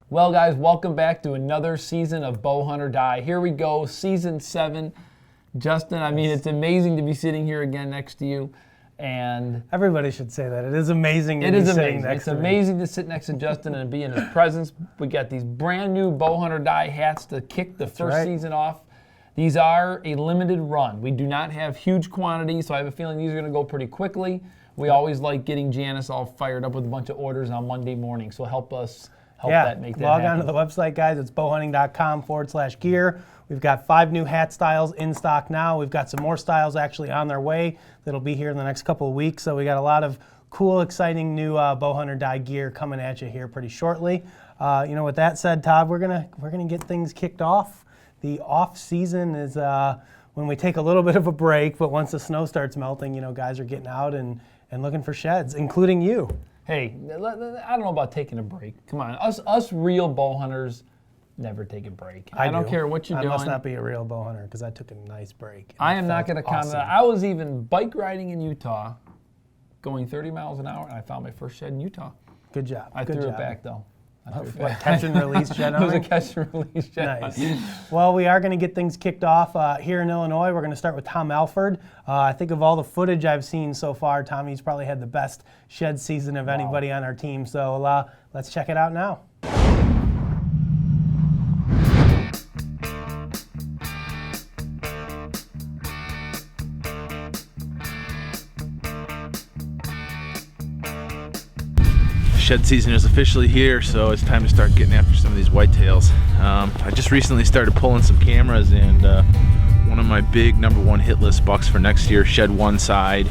Well, guys, welcome back to another season of Bow Hunt or Die. Here we go, season 7. Justin, I mean, it's amazing to be sitting here again next to you. And everybody should say that. It is amazing to it be is sitting amazing. next It's to me. amazing to sit next to Justin and be in his presence. We got these brand new Bow Hunt or Die hats to kick the first season off. These are a limited run. We do not have huge quantities, so I have a feeling these are going to go pretty quickly. We always like getting Janice all fired up with a bunch of orders on Monday morning, so help us make that log happen. on to the website, guys. It's bowhunting.com/gear. We've got 5 new hat styles in stock now. We've got some more styles actually on their way that'll be here in the next couple of weeks. So we got a lot of cool, exciting new Bow Hunt or Die gear coming at you here pretty shortly. With that said, Todd, we're gonna get things kicked off. The off season is when we take a little bit of a break, but once the snow starts melting, guys are getting out and looking for sheds, including you. Hey, I don't know about taking a break. Come on, us real bow hunters never take a break. I don't care what you're doing. I must not be a real bow hunter because I took a nice break. I am not going to comment. I was even bike riding in Utah, going 30 miles an hour, and I found my first shed in Utah. Good job. I threw it back, though. What, catch and release shed hunting? It was a catch and release shed hunting. Well, we are going to get things kicked off here in Illinois. We're going to start with Tom Alford. I think of all the footage I've seen so far, Tommy's probably had the best shed season of anybody on our team. So let's check it out now. Shed season is officially here, so it's time to start getting after some of these whitetails. I just recently started pulling some cameras, and one of my big #1 hit list bucks for next year shed one side,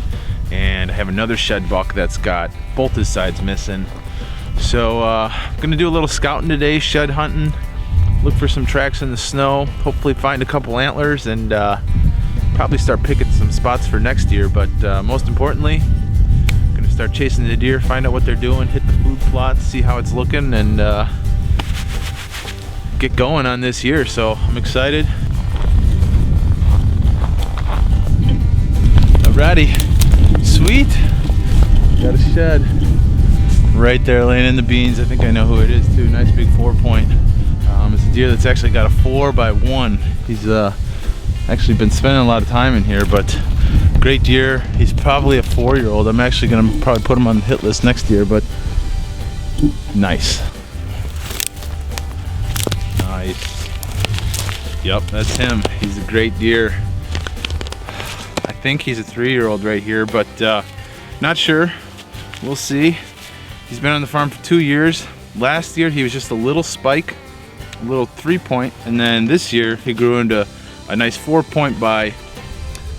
and I have another shed buck that's got both his sides missing. So I'm gonna do a little scouting today, shed hunting, look for some tracks in the snow, hopefully find a couple antlers, and probably start picking some spots for next year. But most importantly, start chasing the deer, find out what they're doing, hit the food plots, see how it's looking, and get going on this year. So I'm excited. Alrighty, sweet. Got a shed right there laying in the beans. I think I know who it is too. Nice big 4-point. It's a deer that's actually got a 4x1. He's actually been spending a lot of time in here, but great deer. He's probably a 4-year-old. I'm actually gonna probably put him on the hit list next year, but nice. Nice. Yep, that's him. He's a great deer. I think he's a 3-year-old right here, but not sure. We'll see. He's been on the farm for 2 years. Last year he was just a little spike, a little 3-point, and then this year he grew into a nice 4-point by,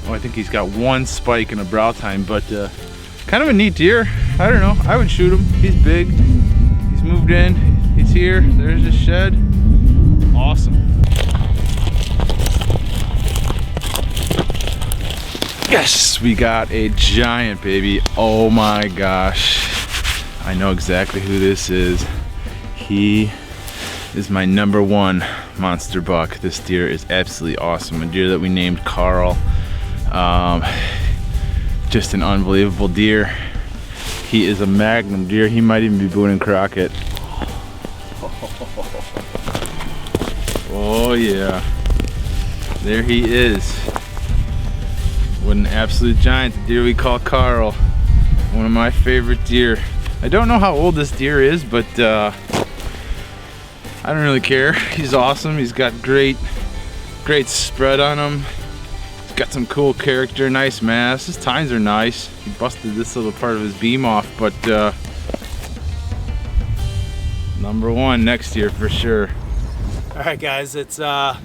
I think he's got 1 spike and a brow tine, but kind of a neat deer. I don't know, I would shoot him. He's big, he's moved in, he's here, there's his shed. Awesome. Yes, we got a giant, baby. Oh my gosh. I know exactly who this is. He is my #1 monster buck. This deer is absolutely awesome. A deer that we named Carl. Just an unbelievable deer. He is a magnum deer. He might even be Boone and Crockett. Oh yeah, there he is. What an absolute giant, the deer we call Carl. One of my favorite deer. I don't know how old this deer is, but I don't really care. He's awesome. He's got great spread on him. Got some cool character, nice mass. His tines are nice. He busted this little part of his beam off, but #1 next year for sure. All right, guys, it's I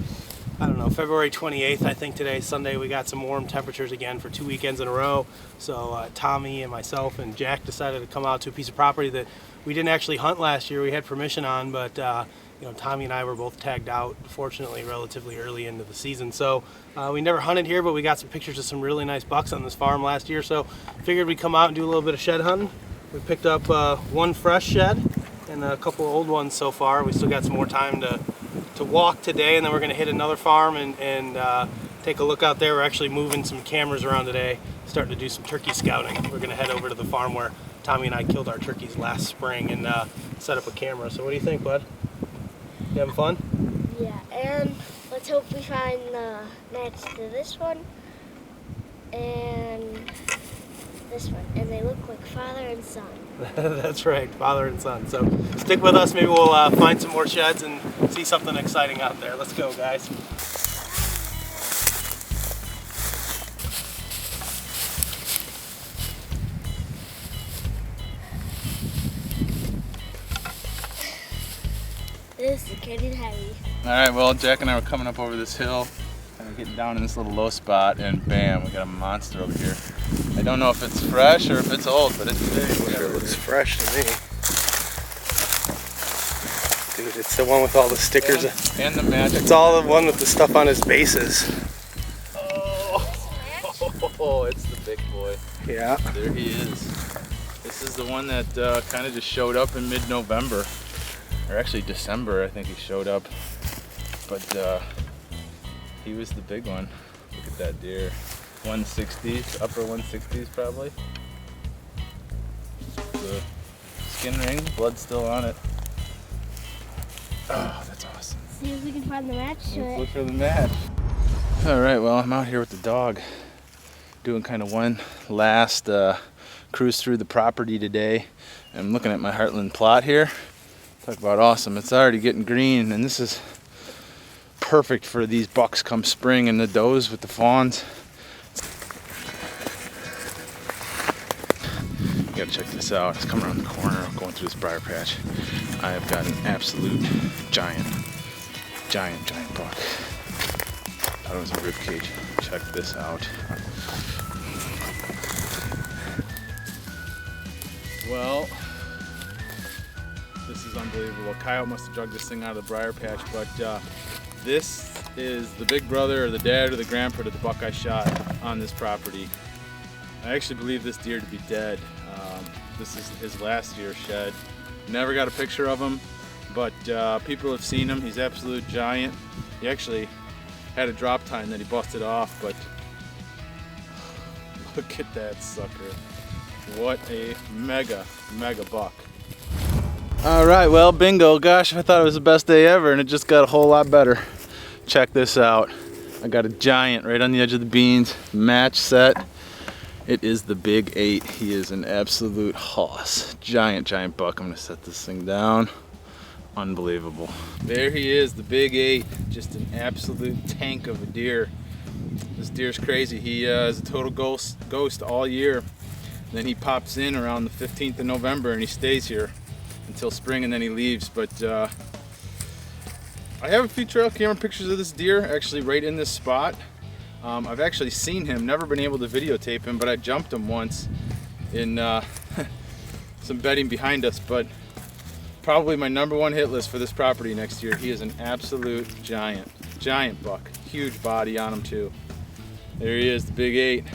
don't know, February 28th, I think today, Sunday. We got some warm temperatures again for 2 weekends in a row. So Tommy and myself and Jack decided to come out to a piece of property that we didn't actually hunt last year. We had permission on, but Tommy and I were both tagged out, fortunately, relatively early into the season. So we never hunted here, but we got some pictures of some really nice bucks on this farm last year. So figured we'd come out and do a little bit of shed hunting. We picked up 1 fresh shed and a couple of old ones so far. We still got some more time to walk today, and then we're going to hit another farm and take a look out there. We're actually moving some cameras around today, starting to do some turkey scouting. We're going to head over to the farm where Tommy and I killed our turkeys last spring and set up a camera. So what do you think, bud? You having fun? Yeah, and let's hope we find the match to this one and this one, and they look like father and son. That's right, father and son. So stick with us. Maybe we'll find some more sheds and see something exciting out there. Let's go, guys. This is getting heavy. All right, well, Jack and I were coming up over this hill, and we're getting down in this little low spot, and bam, we got a monster over here. I don't know if it's fresh or if it's old, but it's big. Yeah, it looks fresh to me. Dude, it's the one with all the stickers. And the magic. It's all the one with the stuff on his bases. Oh, it's the big boy. Yeah. There he is. This is the one that kind of just showed up in mid-November. Or actually December, I think he showed up. But he was the big one. Look at that deer. 160s, upper 160s probably. The skin ring, blood's still on it. Oh, that's awesome. See if we can find the match to Let's it. look for the match. All right, well, I'm out here with the dog, doing kind of one last cruise through the property today. I'm looking at my Heartland plot here. Talk about awesome. It's already getting green, and this is perfect for these bucks come spring and the does with the fawns. You gotta check this out. It's coming around the corner, going through this briar patch. I have got an absolute giant buck. Thought it was a rib cage. Check this out. Well, this is unbelievable. Kyle must have drug this thing out of the briar patch, but this is the big brother or the dad or the grandpa to the buck I shot on this property. I actually believe this deer to be dead. This is his last year's shed. Never got a picture of him, but people have seen him. He's absolute giant. He actually had a drop time that he busted off, but look at that sucker. What a mega buck. All right, well, bingo. Gosh, I thought it was the best day ever, and it just got a whole lot better. Check this out. I got a giant right on the edge of the beans, match set. It is the big 8. He is an absolute hoss. Giant buck. I'm gonna set this thing down. Unbelievable. There he is, the big 8. Just an absolute tank of a deer. This deer's crazy. He is a total ghost all year. And then he pops in around the 15th of November and he stays here until spring, and then he leaves. But I have a few trail camera pictures of this deer actually right in this spot. I've actually seen him, never been able to videotape him, but I jumped him once in some bedding behind us. But probably my #1 hit list for this property next year. He is an absolute giant buck. Huge body on him too. There he is, the big 8.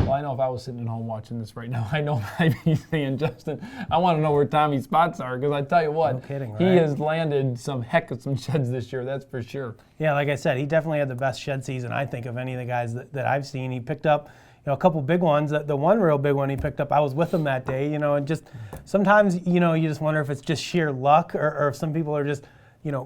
Well, I know if I was sitting at home watching this right now, I know I'd be saying, Justin, I want to know where Tommy's spots are, because I tell you what, No kidding, he right? has landed some heck of some sheds this year, that's for sure. Yeah, like I said, he definitely had the best shed season, I think, of any of the guys that I've seen. He picked up, a couple big ones. The one real big one he picked up, I was with him that day, and just sometimes, you just wonder if it's just sheer luck or if some people are just,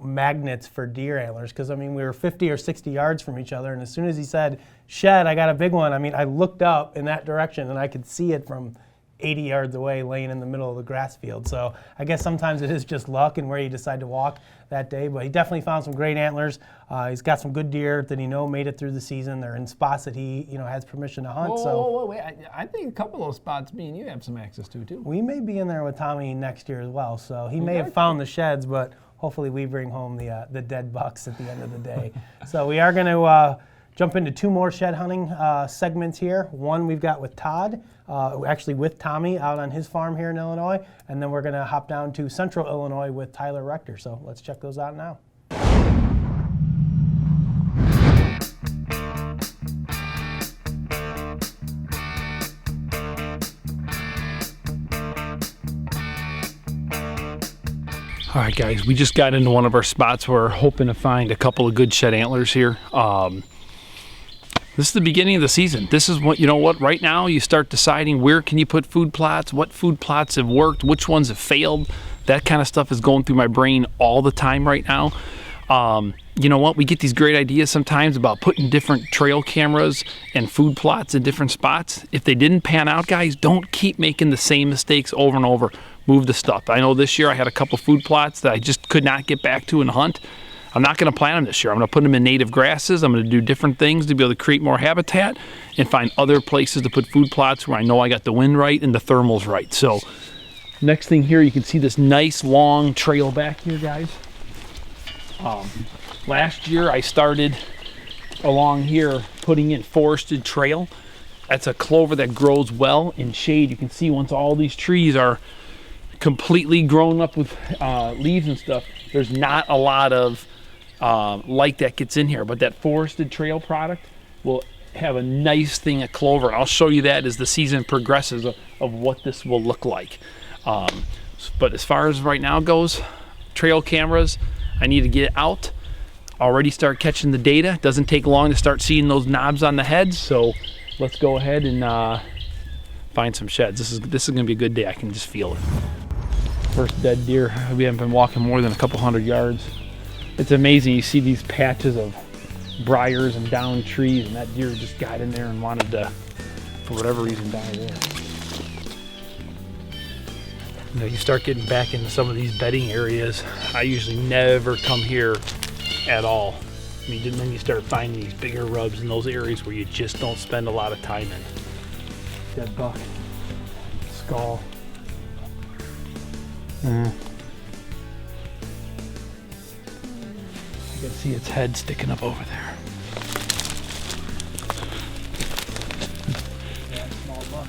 magnets for deer antlers. Because, we were 50 or 60 yards from each other, and as soon as he said, shed, I got a big one, I looked up in that direction, and I could see it from 80 yards away laying in the middle of the grass field. So I guess sometimes it is just luck and where you decide to walk that day, but he definitely found some great antlers. He's got some good deer that made it through the season. They're in spots that he has permission to hunt. Whoa, wait. I think a couple of those spots, me and you have some access to too. We may be in there with Tommy next year as well, so he may have found the sheds, but hopefully we bring home the dead bucks at the end of the day. So we are going to jump into 2 more shed hunting segments here. One we've got with Todd, actually with Tommy out on his farm here in Illinois, and then we're going to hop down to Central Illinois with Tyler Rector. So let's check those out now. All right, guys, we just got into one of our spots. We're hoping to find a couple of good shed antlers here. This is the beginning of the season. This is what, you know what, right now you start deciding where can you put food plots, what food plots have worked, which ones have failed. That kind of stuff is going through my brain all the time right now. You know what, we get these great ideas sometimes about putting different trail cameras and food plots in different spots. If they didn't pan out, guys, don't keep making the same mistakes over and over. Move the stuff. I know this year I had a couple food plots that I just could not get back to and hunt. I'm not going to plant them this year. I'm going to put them in native grasses. I'm going to do different things to be able to create more habitat and find other places to put food plots where I know I got the wind right and the thermals right. So next thing here, you can see this nice long trail back here, guys. Last year I started along here putting in forested trail. That's a clover that grows well in shade. You can see once all these trees are completely grown up with leaves and stuff, there's not a lot of light that gets in here, but that forested trail product will have a nice thing of clover, and I'll show you that as the season progresses of what this will look like. But as far as right now goes, trail cameras, I need to get out, already start catching the data. It doesn't take long to start seeing those knobs on the heads, so let's go ahead and find some sheds. This is gonna be a good day. I can just feel it. First dead deer. We haven't been walking more than a couple hundred yards. It's amazing. You see these patches of briars and downed trees, and that deer just got in there and wanted to, for whatever reason, die there. You know, you start getting back into some of these bedding areas. I usually never come here at all. I mean, then you start finding these bigger rubs in those areas where you just don't spend a lot of time in. Dead buck, skull. I can see its head sticking up over there. Yeah, small buck.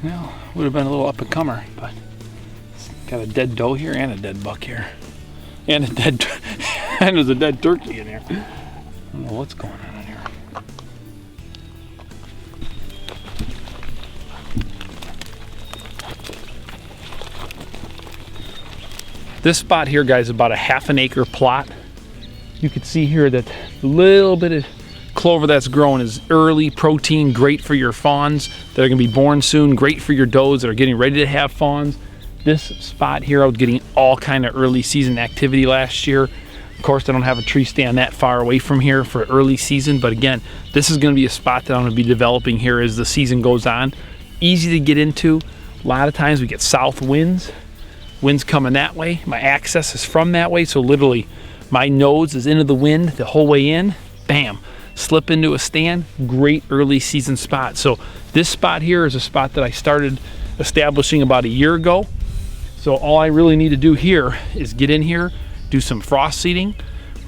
Well, would have been a little up and comer, but it's got a dead doe here and a dead buck here, and and there's a dead turkey in here. I don't know what's going on in here. This spot here, guys, is about a half an acre plot. You can see here that the little bit of clover that's growing is early protein, great for your fawns that are going to be born soon, great for your does that are getting ready to have fawns. This spot here, I was getting all kind of early season activity last year. Of course, I don't have a tree stand that far away from here for early season, but again, this is going to be a spot that I'm going to be developing here as the season goes on. Easy to get into. A lot of times we get south winds coming that way. My access is from that way, so literally my nose is into the wind the whole way in. Bam, slip into a stand. Great early season spot. So this spot here is a spot that I started establishing about a year ago. So all I really need to do here is get in here, do some frost seeding.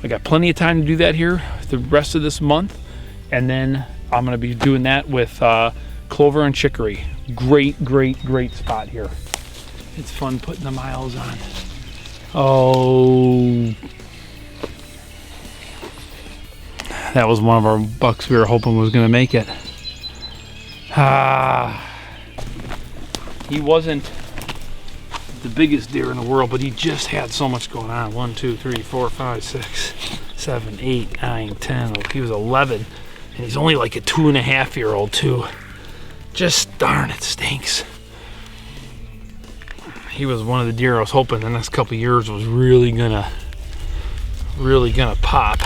I got plenty of time to do that here the rest of this month, and then I'm going to be doing that with clover and chicory. Great spot here. It's fun putting the miles on. Oh, that was one of our bucks we were hoping was going to make it. He wasn't the biggest deer in the world, but he just had so much going on. 1, 2, 3, 4, 5, 6, 7, 8, 9, 10. He was 11, and he's only like a 2.5-year-old too. Just darn, it stinks. He was one of the deer I was hoping the next couple of years was really gonna pop.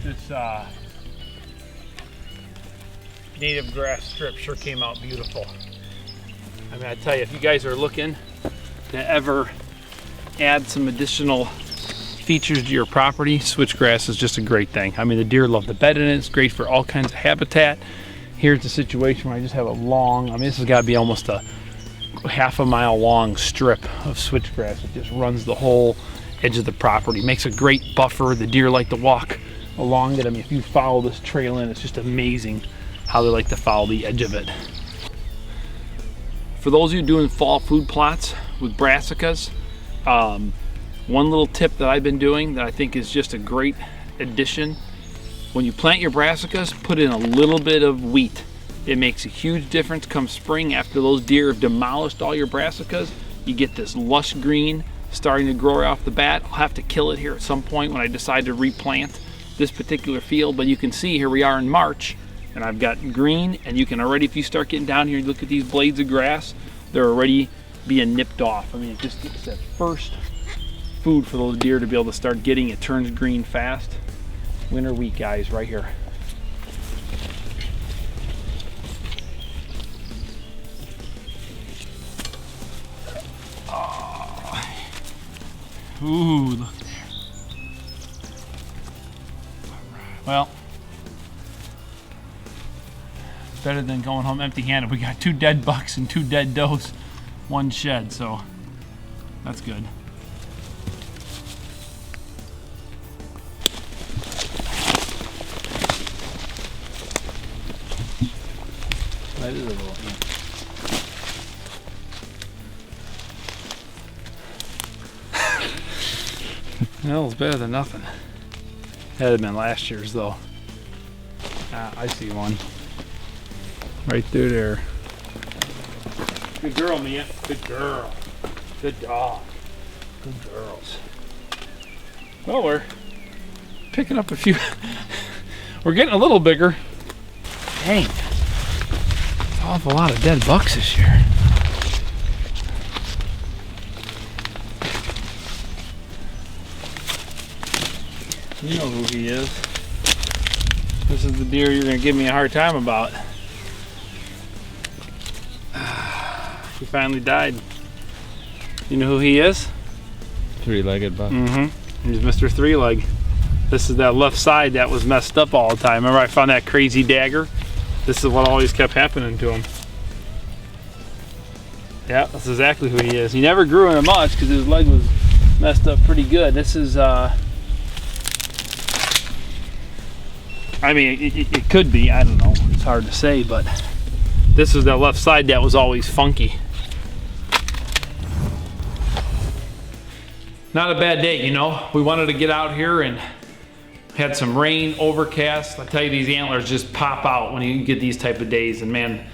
This native grass strip sure came out beautiful. I mean, I tell you, if you guys are looking to ever add some additional features to your property, switchgrass is just a great thing. I mean, the deer love the bed in it. It's great for all kinds of habitat. Here's a situation where I just have a long, I mean, this has got to be almost a half-a mile long strip of switchgrass that just runs the whole edge of the property. Makes a great buffer. The deer like to walk along it. I mean, if you follow this trail in, it's just amazing how they like to follow the edge of it. For those of you doing fall food plots with brassicas, one little tip that I've been doing that I think is just a great addition: when you plant your brassicas, put in a little bit of wheat It makes a huge difference come spring after those deer have demolished all your brassicas. You get this lush green starting to grow right off the bat. I'll have to kill it here at some point when I decide to replant this particular field, but you can see here we are in March and I've got green, and you can already, if you start getting down here, you look at these blades of grass, they're already being nipped off. I mean, it just gets that first food for those deer to be able to start getting. It turns green fast. Winter wheat, guys, right here. Ooh, look there. Well, better than going home empty-handed. We got 2 dead bucks and 2 dead does, 1 shed, so that's good. That is a little, yeah. Well, it's better than nothing. That had been last year's though. I see one. Right through there. Good girl, Mia. Good girl. Good dog. Good girls. Well, we're picking up a few. We're getting a little bigger. Dang. It's an awful lot of dead bucks this year. You know who he is. This is the deer you're going to give me a hard time about. He finally died. You know who he is? 3-legged buck. Mm-hmm. He's Mr. 3-leg. This is that left side that was messed up all the time. Remember I found that crazy dagger? This is what always kept happening to him. Yeah, that's exactly who he is. He never grew into much because his leg was messed up pretty good. This is, I mean, it could be, I don't know, it's hard to say, but this is that left side that was always funky. Not a bad day, you know. We wanted to get out here and had some rain, overcast. I tell you, these antlers just pop out when you get these type of days, and man,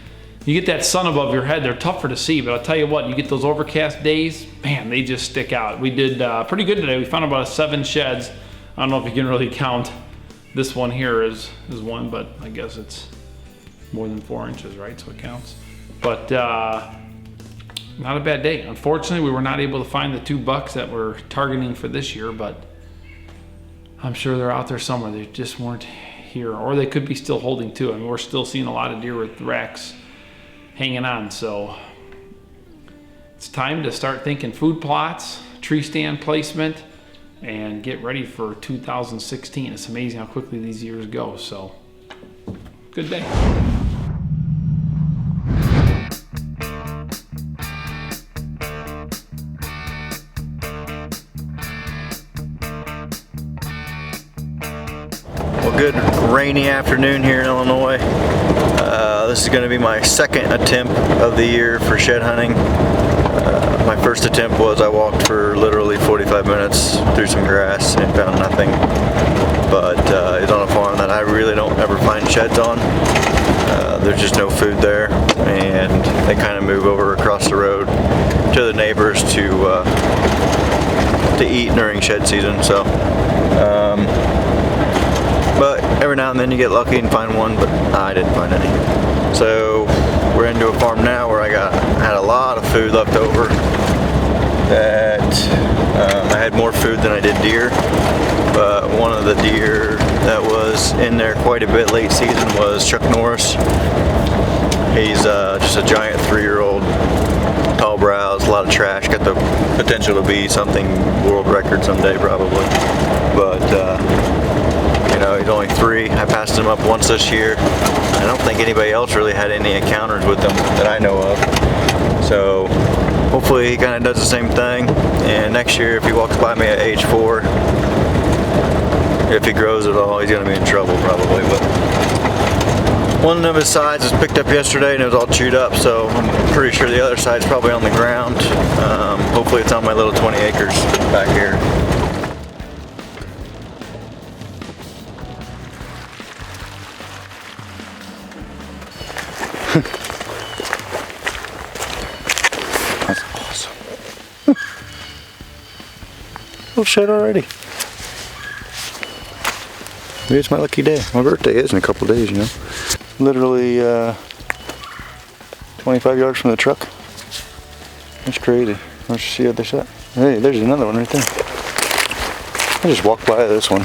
you get that sun above your head, they're tougher to see, but I'll tell you what, you get those overcast days, man, they just stick out. We did pretty good today. We found about 7 sheds. I don't know if you can really count this one here is one, but I guess it's more than 4 inches, right? So it counts. But not a bad day. Unfortunately, we were not able to find the 2 bucks that we're targeting for this year, but I'm sure they're out there somewhere. They just weren't here, or they could be still holding too. I mean, we're still seeing a lot of deer with racks hanging on, so it's time to start thinking food plots, tree stand placement, and get ready for 2016. It's amazing how quickly these years go, so good day. Well, good rainy afternoon here in Illinois. This is going to be my 2nd attempt of the year for shed hunting. My first attempt was I walked for literally 45 minutes through some grass and found nothing. But it's on a farm that I really don't ever find sheds on. There's just no food there, and they kind of move over across the road to the neighbors to eat during shed season. So, but every now and then you get lucky and find one, but I didn't find any. So we're into a farm now where I had a lot of food left over. That I had more food than I did deer, but one of the deer that was in there quite a bit late season was Chuck Norris. He's just a giant 3-year-old, tall brows, a lot of trash, got the potential to be something world record someday probably, but you know, he's only 3. I passed him up once this year. I don't think anybody else really had any encounters with him that I know of, so hopefully he kind of does the same thing, and next year if he walks by me at age 4, if he grows at all, he's going to be in trouble probably. But one of his sides was picked up yesterday and it was all chewed up, so I'm pretty sure the other side's probably on the ground. Hopefully it's on my little 20 acres back here. little shed already. Maybe it's my lucky day. My birthday is in a couple days, you know. Literally 25 yards from the truck. That's crazy. Let's see the other side. Hey, there's another one right there. I just walked by this one.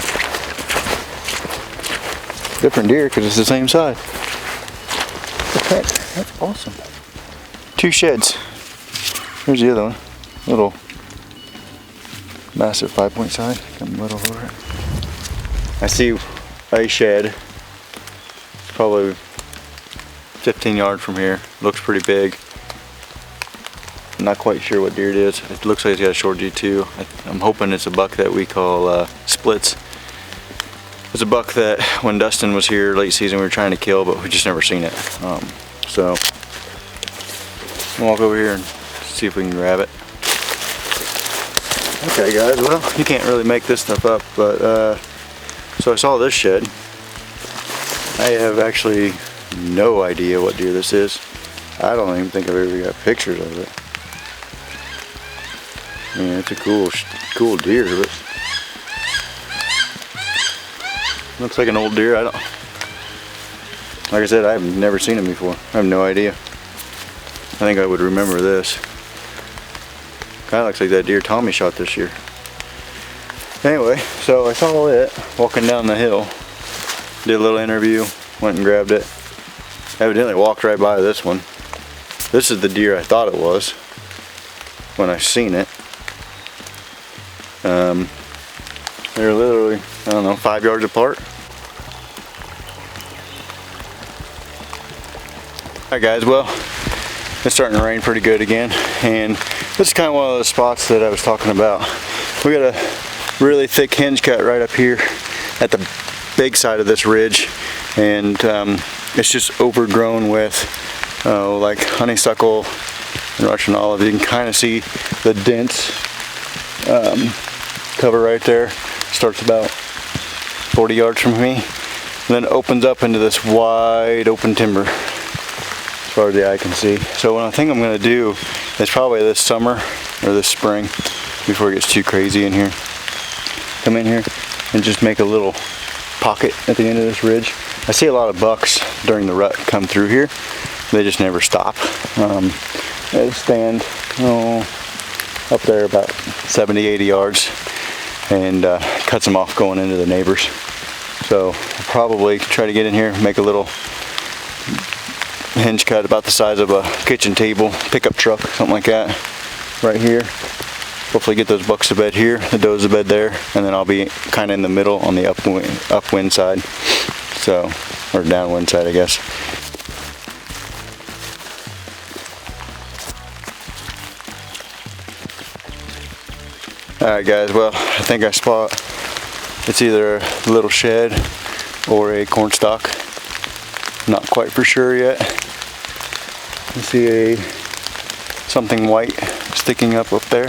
Different deer because it's the same side. Okay, that's awesome. 2 sheds. Here's the other one. Little massive 5-point side. Come a little over it. I see a shed. It's probably 15 yards from here. Looks pretty big. I'm not quite sure what deer it is. It looks like it's got a short G2. I'm hoping it's a buck that we call Splits. It's a buck that when Dustin was here late season we were trying to kill, but we just never seen it. So we'll walk over here and see if we can grab it. Okay guys, well, you can't really make this stuff up, but so I saw this shed. I have actually no idea what deer this is. I don't even think I've ever got pictures of it. I mean, it's a cool deer, but looks like an old deer. Like I said, I've never seen him before. I have no idea. I think I would remember this. Kind of looks like that deer Tommy shot this year. Anyway, so I saw it walking down the hill. Did a little interview, went and grabbed it. Evidently walked right by this one. This is the deer I thought it was when I seen it. They're literally, I don't know, 5 yards apart. Alright guys, well, it's starting to rain pretty good again, and this is kind of one of those spots that I was talking about. We got a really thick hinge cut right up here at the big side of this ridge, and it's just overgrown with like honeysuckle and Russian olive. You can kind of see the dense cover right there. Starts about 40 yards from me, and then opens up into this wide open timber as far as the eye can see. So what I think I'm going to do is probably this summer or this spring, before it gets too crazy in here, come in here and just make a little pocket at the end of this ridge. I see a lot of bucks during the rut come through here. They just never stop. They stand up there about 70-80 yards and cuts them off going into the neighbors. So I'll probably try to get in here, make a little hinge cut about the size of a kitchen table, pickup truck, something like that, right here. Hopefully get those bucks to bed here, the does to bed there, and then I'll be kind of in the middle on the upwind side, so, or downwind side, I guess. Alright guys, well, I think I spot, it's either a little shed or a corn stalk. Not quite for sure yet. I see something white sticking up there.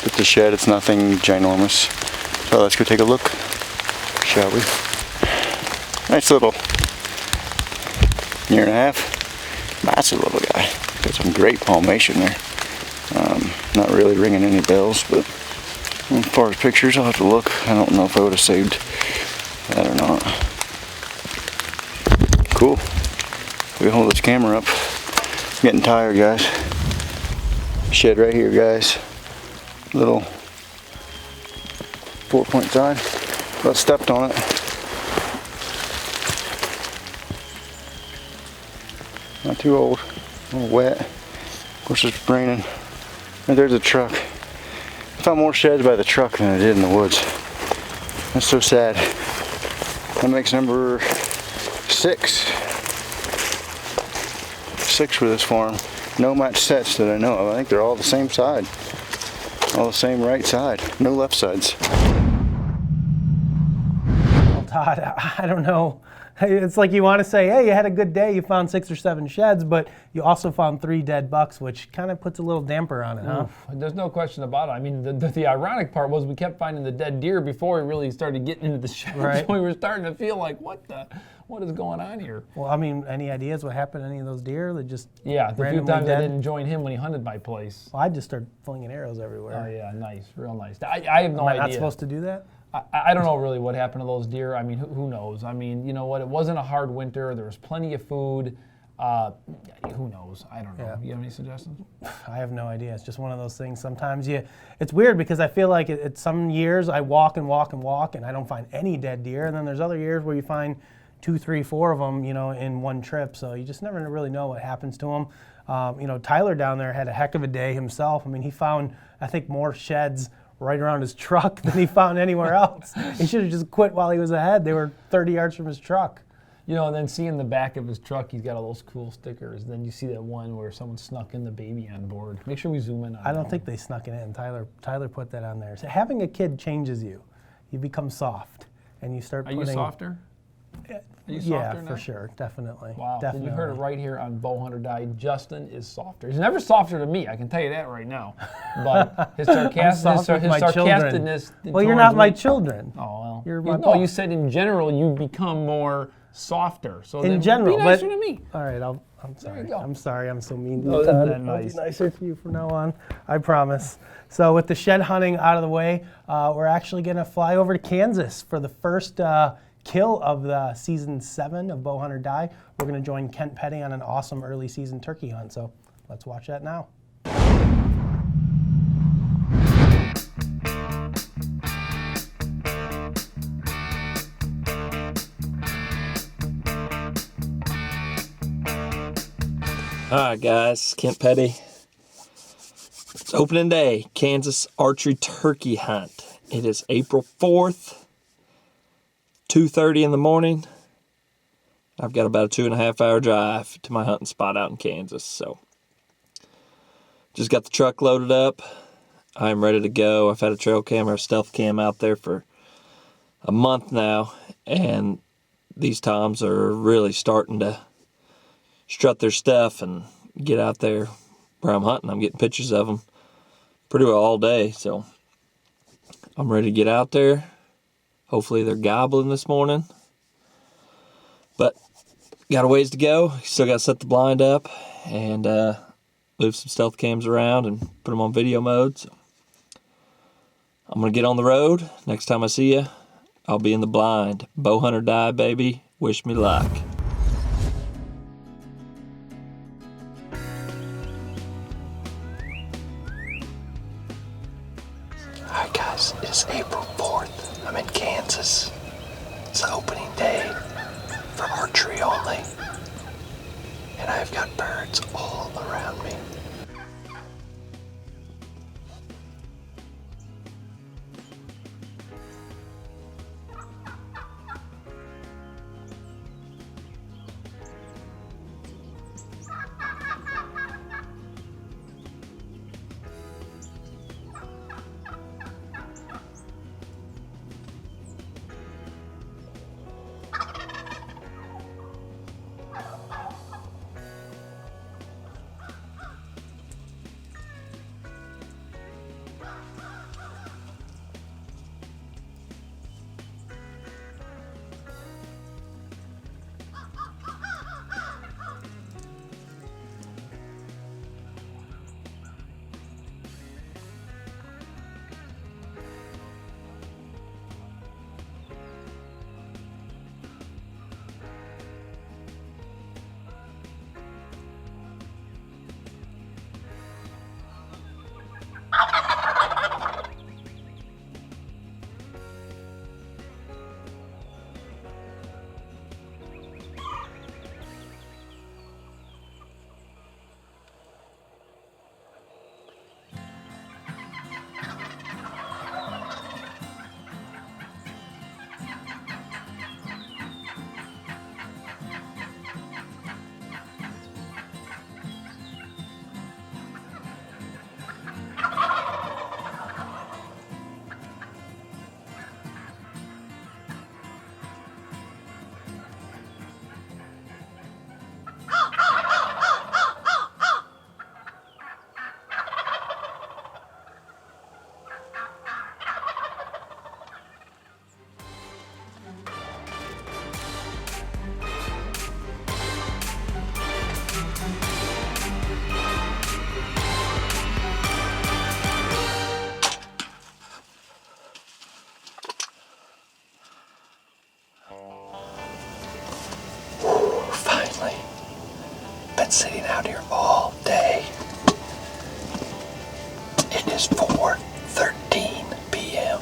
It's a shed, it's nothing ginormous. So let's go take a look, shall we? Nice little 1.5 year. Massive little guy. Got some great palmation there. Not really ringing any bells, but as far as pictures, I'll have to look. I don't know if I would have saved that or not. Cool. We hold this camera up. I'm getting tired, guys. Shed right here, guys. Little 4-point side. But stepped on it. Not too old. A little wet. Of course, it's raining. And there's a truck. I found more sheds by the truck than I did in the woods. That's so sad. That makes number 6. 6 for this farm. No match sets that I know of. I think they're all the same side. All the same right side. No left sides. Well, Todd, I don't know It's like you want to say, hey, you had a good day, you found 6 or 7 sheds, but you also found 3 dead bucks, which kind of puts a little damper on it, huh? There's no question about it. I mean, the ironic part was we kept finding the dead deer before we really started getting into the shed. Right. So we were starting to feel like, what is going on here? Well, I mean, any ideas what happened to any of those deer that just Yeah, the few randomly times dead? I didn't join him when he hunted my place. Well, I just started flinging arrows everywhere. Oh yeah, nice, real nice. I have no Am I idea. not supposed to do that? I don't know really what happened to those deer. I mean, who knows? I mean, you know what? It wasn't a hard winter. There was plenty of food. Who knows? I don't know. Yeah. You have any suggestions? I have no idea. It's just one of those things. Sometimes it's weird because I feel like it's some years I walk and walk and walk and I don't find any dead deer. And then there's other years where you find 2, 3, 4 of them, you know, in one trip. So you just never really know what happens to them. You know, Tyler down there had a heck of a day himself. I mean, he found, I think, more sheds right around his truck than he found anywhere else. He should have just quit while he was ahead. They were 30 yards from his truck. You know, and then seeing the back of his truck, he's got all those cool stickers. Then you see that one where someone snuck in the baby on board. Make sure we zoom in on I that don't think they snuck it in. Tyler put that on there. So having a kid changes you. You become soft, and you start Are putting... you softer? Are you Yeah, softer now? for sure. Definitely. Wow, Definitely. you heard it right here on Bowhunter Die. Justin is softer. He's never softer to me, I can tell you that right now. But his soft with my children. sarcasticness. Well, you're not my children. Oh, well. You're my no, boss. you said in general you become more softer. So In then general, be nicer but- to me. All right, I'm sorry. you go. I'm sorry. I'm so mean to Oh, you, isn't Todd. that I'll be nice? nicer to you from now on. I promise. So with the shed hunting out of the way, we're actually going to fly over to Kansas for the first kill of the season 7 of Bowhunter Die. We're going to join Kent Petty on an awesome early season turkey hunt. So let's watch that now. Alright guys, Kent Petty. It's opening day, Kansas archery turkey hunt. It is April 4th, 2:30 in the morning. I've got about a 2.5 hour drive to my hunting spot out in Kansas. So just got the truck loaded up. I'm ready to go. I've had a trail cam or a stealth cam out there for a month now, and these toms are really starting to strut their stuff and get out there where I'm hunting. I'm getting pictures of them pretty well all day, so I'm ready to get out there. Hopefully they're gobbling this morning, but got a ways to go. Still got to set the blind up and move some stealth cams around and put them on video mode. So I'm gonna get on the road. Next time I see you, I'll be in the blind. Bowhunter Die, baby. Wish me luck. Alright guys, it is April 4th. I'm in Kansas. It's the opening day for archery only. And I've got birds all around me. around here all day. It is 4:13 p.m.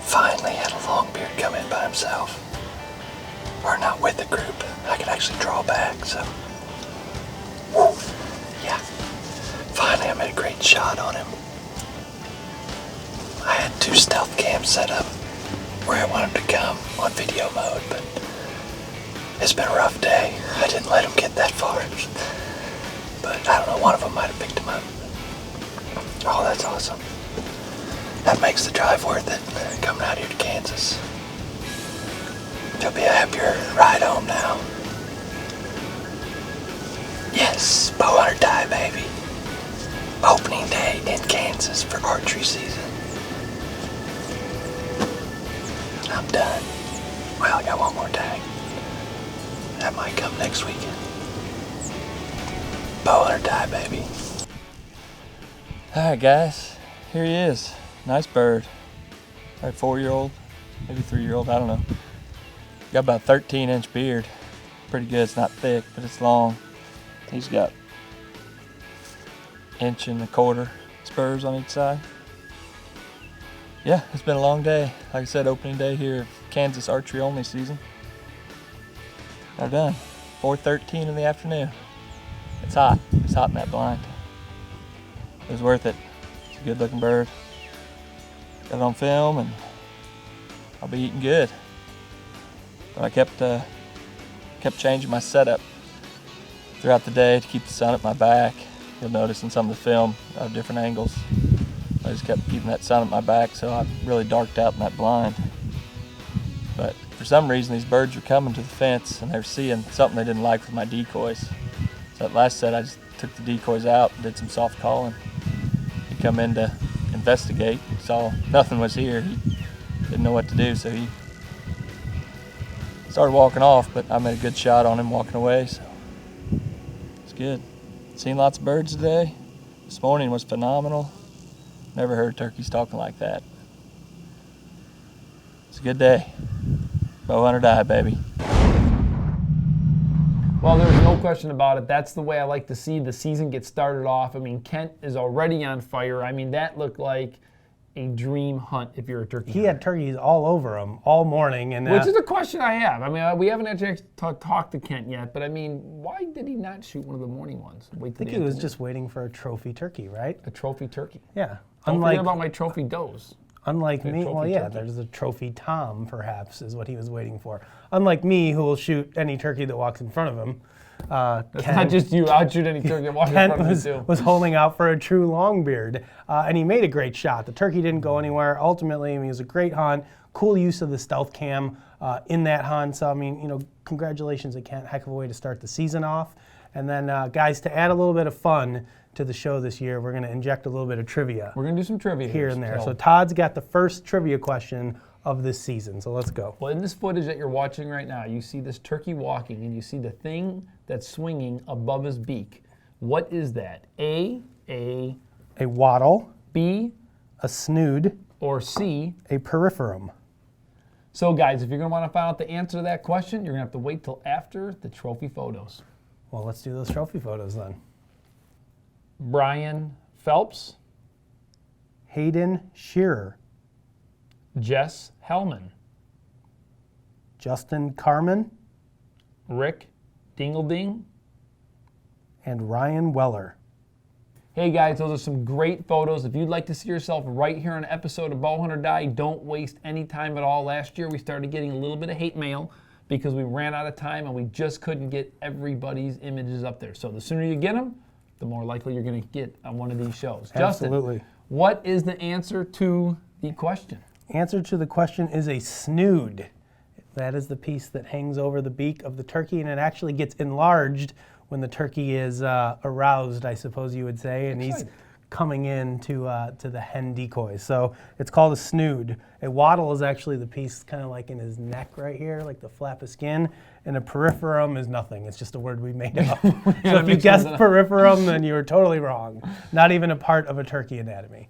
Finally had a longbeard come in by himself. Or not with the group. I could actually draw back, so. Woo. Yeah. Finally I made a great shot on him. I had 2 stealth cams set up where I want him to come on video mode, but it's been a rough day. I didn't let him get that far. But I don't know, one of them might have picked him up. Oh, that's awesome. That makes the drive worth it, coming out here to Kansas. It'll be a happier ride home now. Yes, bow hunter die, baby. Opening day in Kansas for archery season. I'm done. Well, I got one more tag. That might come next weekend. Bow hunter die, baby. All right, guys, here he is. Nice bird. Like 4-year-old, maybe 3-year-old, I don't know. Got about a 13-inch beard. Pretty good. It's not thick, but it's long. He's got 1.25 inch spurs on each side. Yeah, it's been a long day. Like I said, opening day here of Kansas archery only season. They're done. 4:13 in the afternoon. It's hot. It's hot in that blind. It was worth it. It's a good looking bird. Got it on film and I'll be eating good. But I kept changing my setup throughout the day to keep the sun at my back. You'll notice in some of the film different angles. I just kept keeping that sun at my back, so I really darked out in that blind. But for some reason, these birds were coming to the fence and they were seeing something they didn't like with my decoys. So at last set, I just took the decoys out and did some soft calling. He come in to investigate, saw nothing was here. He didn't know what to do, so he started walking off, but I made a good shot on him walking away, so it's good. Seen lots of birds today. This morning was phenomenal. Never heard turkeys talking like that. It's a good day. Bow hunter die, baby. Well, there's no question about it. That's the way I like to see the season get started off. I mean, Kent is already on fire. I mean, that looked like a dream hunt if you're a turkey hunter. He had turkeys all over him all morning. And which is a question I have. I mean, we haven't actually talked to Kent yet, but I mean, why did he not shoot one of the morning ones? I think he was just waiting for a trophy turkey, right? A trophy turkey. Yeah. Don't forget about my trophy does. Unlike me, well, yeah, there's a trophy Tom, perhaps, is what he was waiting for. Unlike me, who will shoot any turkey that walks in front of him. That's not just you. I'd shoot any turkey that walks in front of me, too. Was holding out for a true longbeard, and he made a great shot. The turkey didn't go anywhere. Ultimately, I mean, it was a great hunt. Cool use of the stealth cam in that hunt. So, I mean, you know, congratulations to Kent. Heck of a way to start the season off. And then, guys, to add a little bit of fun to the show this year, we're going to inject a little bit of trivia. We're going to do some trivia here and there. So Todd's got the first trivia question of this season, so let's go. Well, in this footage that you're watching right now, you see this turkey walking, and you see the thing that's swinging above his beak. What is that? A wattle. B, a snood. Or C, a peripherum. So guys, if you're going to want to find out the answer to that question, you're going to have to wait till after the trophy photos. Well, let's do those trophy photos then. Brian Phelps. Hayden Shearer. Jess Hellman. Justin Carmen. Rick Dingleding. And Ryan Weller. Hey guys, those are some great photos. If you'd like to see yourself right here on an episode of Bow Hunter Die, don't waste any time at all. Last year we started getting a little bit of hate mail because we ran out of time and we just couldn't get everybody's images up there. So the sooner you get them, the more likely you're going to get on one of these shows. Absolutely. Justin, what is the answer to the question? Answer to the question is a snood. That is the piece that hangs over the beak of the turkey, and it actually gets enlarged when the turkey is aroused, I suppose you would say, and he's coming in to the hen decoys. So it's called a snood. A wattle is actually the piece kind of like in his neck right here, like the flap of skin, and a peripherum is nothing. It's just a word we made up. So if you guessed peripherum, then you were totally wrong. Not even a part of a turkey anatomy.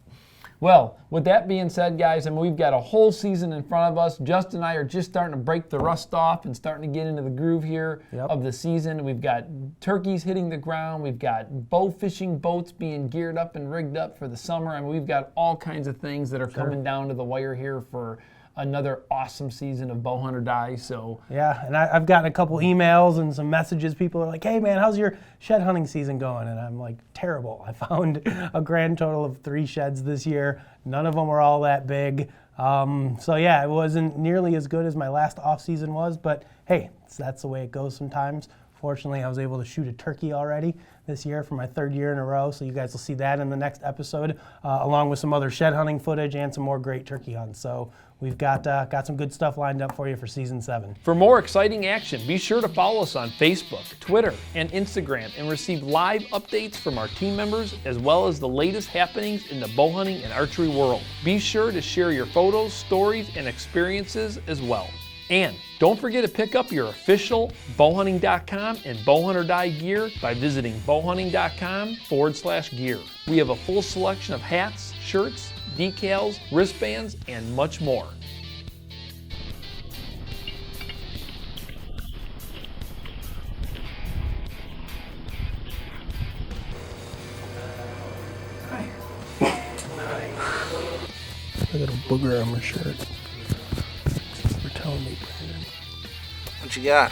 Well, with that being said, guys, I mean, we've got a whole season in front of us. Justin and I are just starting to break the rust off and starting to get into the groove here of the season. We've got turkeys hitting the ground. We've got bow fishing boats being geared up and rigged up for the summer. I mean, we've got all kinds of things that are coming down to the wire here for another awesome season of Bowhunt or Die. So yeah, and I've gotten a couple emails and some messages. People are like, hey man, how's your shed hunting season going? And I'm like, terrible. I found a grand total of 3 sheds this year. None of them were all that big. So yeah, it wasn't nearly as good as my last off season was, but hey, that's the way it goes sometimes. Fortunately, I was able to shoot a turkey already this year for my 3rd year in a row, so you guys will see that in the next episode, along with some other shed hunting footage and some more great turkey hunts. So we've got some good stuff lined up for you for season 7. For more exciting action, be sure to follow us on Facebook, Twitter, and Instagram, and receive live updates from our team members, as well as the latest happenings in the bow hunting and archery world. Be sure to share your photos, stories, and experiences as well. And don't forget to pick up your official bowhunting.com and Bowhunt or Die gear by visiting bowhunting.com/gear. We have a full selection of hats, shirts, decals, wristbands, and much more. I got a booger on my shirt. Thanks for telling me, Brandon. What you got?